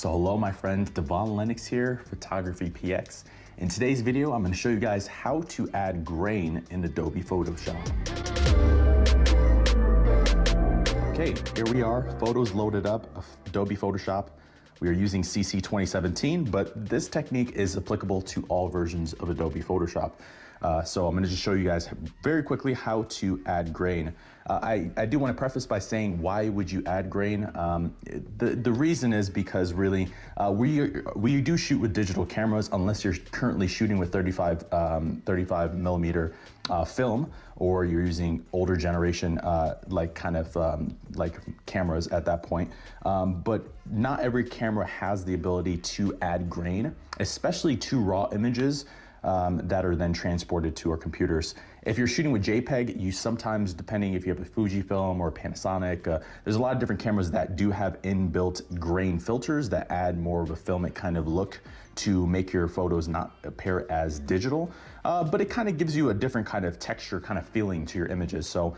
So hello my friends, Devon Lennox here, PhotographyPX. In today's video, I'm going to show you guys how to add grain in Adobe Photoshop. Okay, here we are, photos loaded up of Adobe Photoshop. We are using CC 2017, but this technique is applicable to all versions of Adobe Photoshop. So I'm going to just show you guys very quickly how to add grain. I do want to preface by saying, why would you add grain? The reason is because really we do shoot with digital cameras unless you're currently shooting with 35 millimeter film, or you're using older generation like cameras at that point. But not every camera has the ability to add grain, especially to raw images that are then transported to our computers. If you're shooting with JPEG, you sometimes, depending if you have a Fujifilm or Panasonic, there's a lot of different cameras that do have inbuilt grain filters that add more of a filmic kind of look to make your photos not appear as digital, but it kind of gives you a different kind of texture kind of feeling to your images. So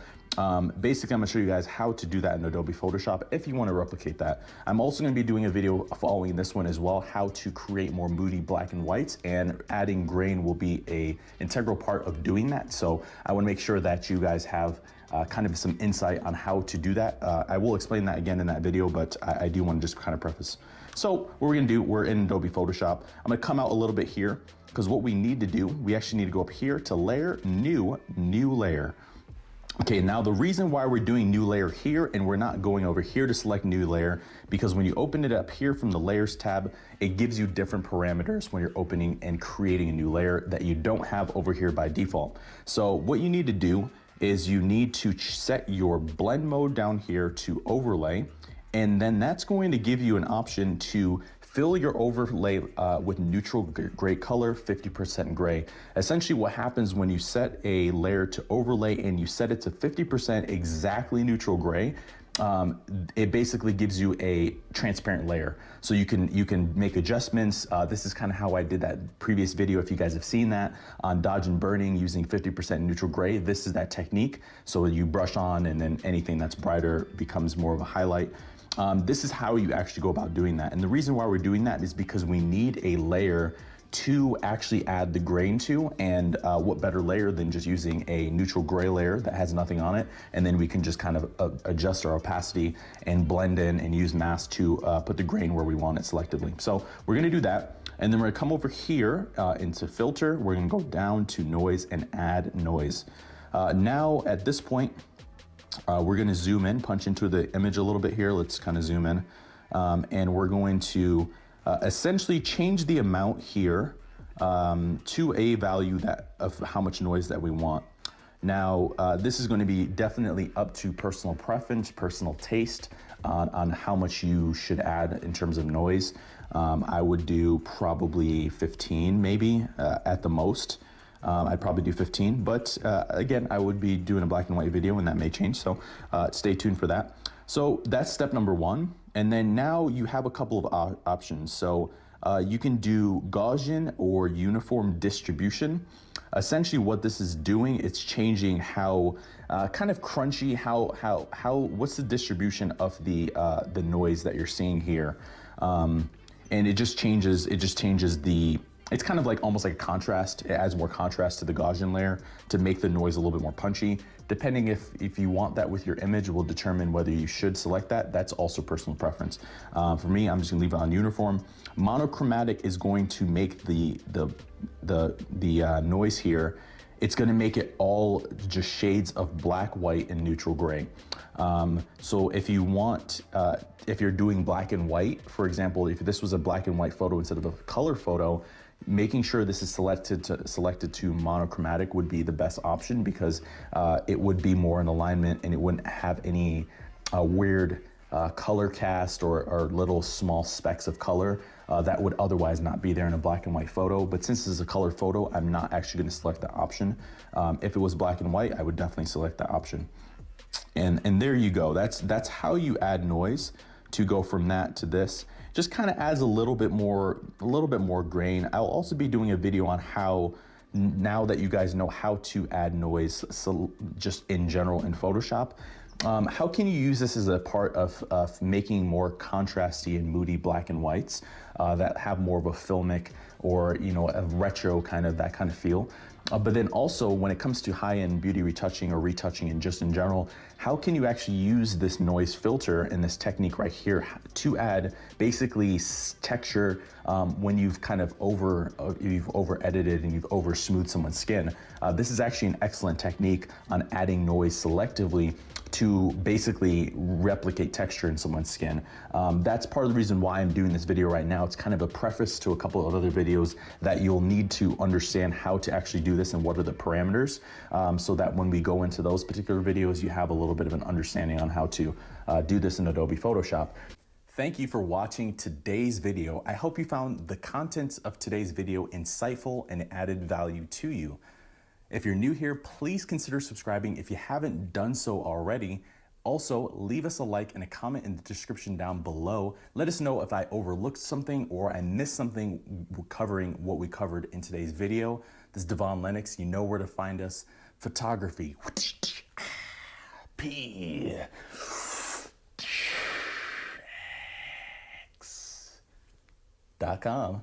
basically, I'm gonna show you guys how to do that in Adobe Photoshop if you want to replicate that. I'm also gonna be doing a video following this one as well, how to create more moody black and whites, and adding grain will be an integral part of doing that. So I wanna make sure that you guys have kind of some insight on how to do that. I will explain that again in that video, but I do want to just kind of preface. So what we're gonna do, we're in Adobe Photoshop. I'm gonna come out a little bit here, because what we need to do, we actually need to go up here to layer, new layer. Okay, now the reason why we're doing new layer here and we're not going over here to select new layer, because when you open it up here from the layers tab, it gives you different parameters when you're opening and creating a new layer that you don't have over here by default. So what you need to do is you need to set your blend mode down here to overlay, and then that's going to give you an option to fill your overlay with neutral gray color, 50% gray. Essentially what happens when you set a layer to overlay and you set it to 50% exactly neutral gray, it basically gives you a transparent layer. So you can make adjustments. This is kind of how I did that previous video, if you guys have seen that, on dodge and burning using 50% neutral gray. This is that technique. So you brush on and then anything that's brighter becomes more of a highlight. This is how you actually go about doing that. And the reason why we're doing that is because we need a layer to actually add the grain to, and what better layer than just using a neutral gray layer that has nothing on it, and then we can just kind of adjust our opacity and blend in and use mask to put the grain where we want it selectively. So we're gonna do that, and then we're gonna come over here into filter, we're gonna go down to noise and add noise. Now at this point, we're going to zoom in, punch into the image a little bit here. Let's kind of zoom in. And we're going to essentially change the amount here to a value of how much noise that we want. Now, this is going to be definitely up to personal preference, personal taste on how much you should add in terms of noise. I would do probably 15 maybe at the most. I'd probably do 15, but again, I would be doing a black and white video and that may change, so stay tuned for that. So that's step number one, and then now you have a couple of options. So you can do Gaussian or uniform distribution. Essentially what this is doing, it's changing how kind of crunchy, what's the distribution of the noise that you're seeing here. And it just changes the, it's kind of like almost like a contrast. It adds more contrast to the Gaussian layer to make the noise a little bit more punchy. Depending if you want that with your image will determine whether you should select that. That's also personal preference. For me, I'm just gonna leave it on uniform. Monochromatic is going to make the noise here. It's gonna make it all just shades of black, white, and neutral gray. So if you want, if you're doing black and white, for example, if this was a black and white photo instead of a color photo, making sure this is selected to monochromatic would be the best option, because it would be more in alignment and it wouldn't have any weird color cast or little small specks of color that would otherwise not be there in a black and white photo. But since this is a color photo, I'm not actually going to select that option. If it was black and white, I would definitely select that option. And there you go. That's how you add noise. To go from that to this just kind of adds a little bit more grain. I'll also be doing a video on how, now that you guys know how to add noise, so just in general in Photoshop, How can you use this as a part of making more contrasty and moody black and whites that have more of a filmic or a retro kind of that kind of feel? But then also when it comes to high-end beauty retouching or retouching and just in general, how can you actually use this noise filter and this technique right here to add basically texture when you've kind of you've over edited and you've over smoothed someone's skin? This is actually an excellent technique on adding noise selectively to basically replicate texture in someone's skin. That's part of the reason why I'm doing this video right now. It's kind of a preface to a couple of other videos that you'll need to understand how to actually do this and what are the parameters, so that when we go into those particular videos, you have a little bit of an understanding on how to do this in Adobe Photoshop. Thank you for watching today's video. I hope you found the contents of today's video insightful and added value to you. If you're new here, please consider subscribing if you haven't done so already. Also, leave us a like and a comment in the description down below. Let us know if I overlooked something or I missed something covering what we covered in today's video. This is Devon Lennox. You know where to find us. Photography. PhotographyPX.com.